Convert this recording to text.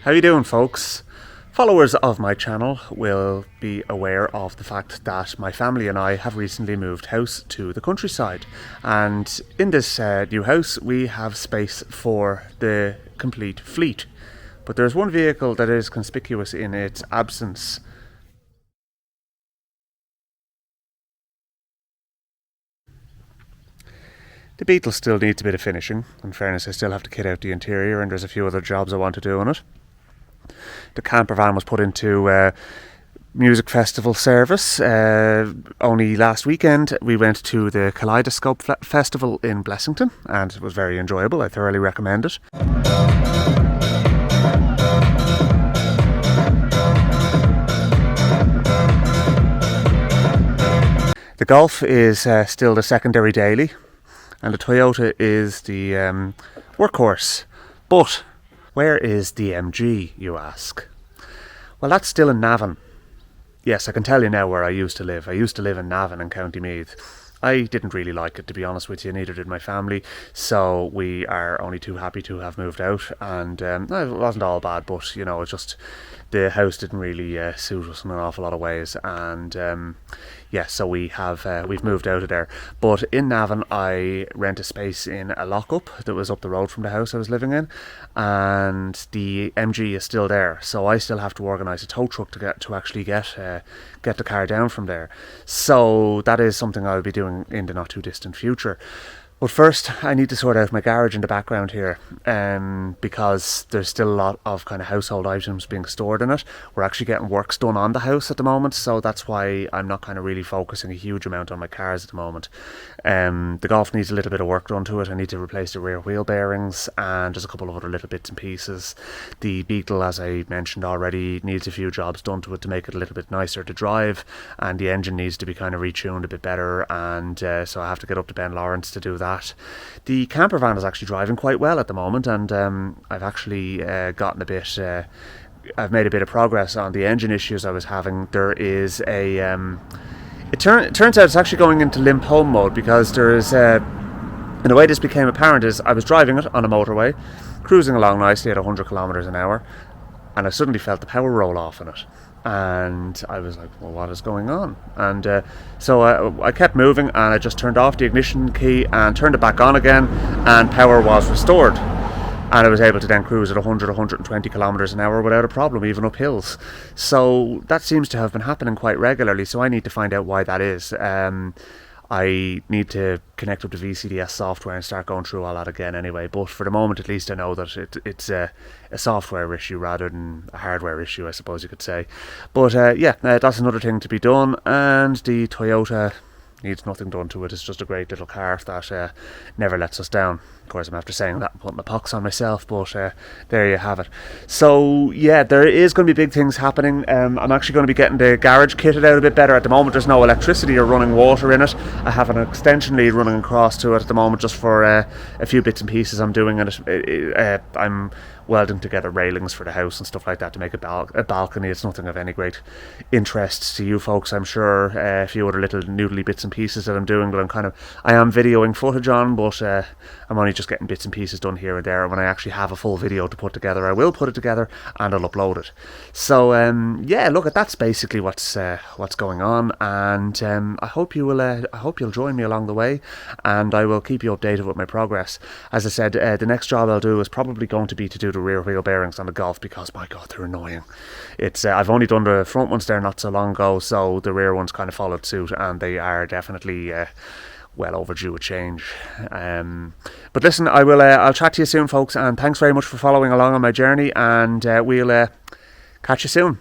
How you doing, folks? Followers of my channel will be aware of the fact that my family and I have recently moved house to the countryside, and in this new house we have space for the complete fleet. But there's one vehicle that is conspicuous in its absence. The Beetle still needs a bit of finishing. In fairness, I still have to kit out the interior, and there's a few other jobs I want to do on it. The camper van was put into music festival service. Only last weekend we went to the Kaleidoscope Festival in Blessington, and it was very enjoyable. I thoroughly recommend it. The Golf is still the secondary daily, and the Toyota is the workhorse. But where is the MG, you ask? Well, that's still in Navan. Yes, I can tell you now where I used to live. I used to live in Navan in County Meath. I didn't really like it, to be honest with you, neither did my family, so we are only too happy to have moved out, and it wasn't all bad, but, you know, it's just the house didn't really suit us in an awful lot of ways, and so we've moved out of there. But in Navan, I rent a space in a lockup that was up the road from the house I was living in, and the MG is still there, so I still have to organise a tow truck to actually get the car down from there. So that is something I'll be doing in the not too distant future. But first, I need to sort out my garage in the background here, because there's still a lot of kind of household items being stored in it. We're actually getting works done on the house at the moment, so that's why I'm not kind of really focusing a huge amount on my cars at the moment. The Golf needs a little bit of work done to it. I need to replace the rear wheel bearings, and there's a couple of other little bits and pieces. The Beetle, as I mentioned already, needs a few jobs done to it to make it a little bit nicer to drive, and the engine needs to be kind of retuned a bit better, and so I have to get up to Ben Lawrence to do that. The camper van is actually driving quite well at the moment, and I've actually gotten a bit I've made a bit of progress on the engine issues I was having. There is a it turns out it's actually going into limp home mode, because there is and the way this became apparent is I was driving it on a motorway, cruising along nicely at 100 kilometers an hour, and I suddenly felt the power roll off in it. And I was like, well, what is going on? And so I kept moving, and I just turned off the ignition key and turned it back on again, and power was restored, and I was able to then cruise at 120 kilometers an hour without a problem, even up hills. So that seems to have been happening quite regularly, so I need to find out why that is. I need to connect up to VCDS software and start going through all that again anyway, but for the moment at least I know that it's a software issue rather than a hardware issue, I suppose you could say. But that's another thing to be done, and the Toyota needs nothing done to it. It's just a great little car that never lets us down. Of course, I'm after saying that and putting a pox on myself, but there you have it. So yeah, there is going to be big things happening. I'm actually going to be getting the garage kitted out a bit better. At the moment there's no electricity or running water in it. I have an extension lead running across to it at the moment, just for a few bits and pieces I'm doing, and I'm welding together railings for the house and stuff like that to make a balcony. It's nothing of any great interest to you folks, I'm sure. A few other little noodly bits and pieces that I'm doing, that I am videoing footage on, but I'm only just getting bits and pieces done here and there. When I actually have a full video to put together, I will put it together and I'll upload it. So look, that's basically what's going on, and I hope you'll join me along the way, and I will keep you updated with my progress. As I said, the next job I'll do is probably going to be to do the rear wheel bearings on the Golf, because my god, they're annoying. It's I've only done the front ones there not so long ago, so the rear ones kind of followed suit, and they are definitely well overdue a change. But listen, I'll chat to you soon, folks, and thanks very much for following along on my journey, and we'll catch you soon.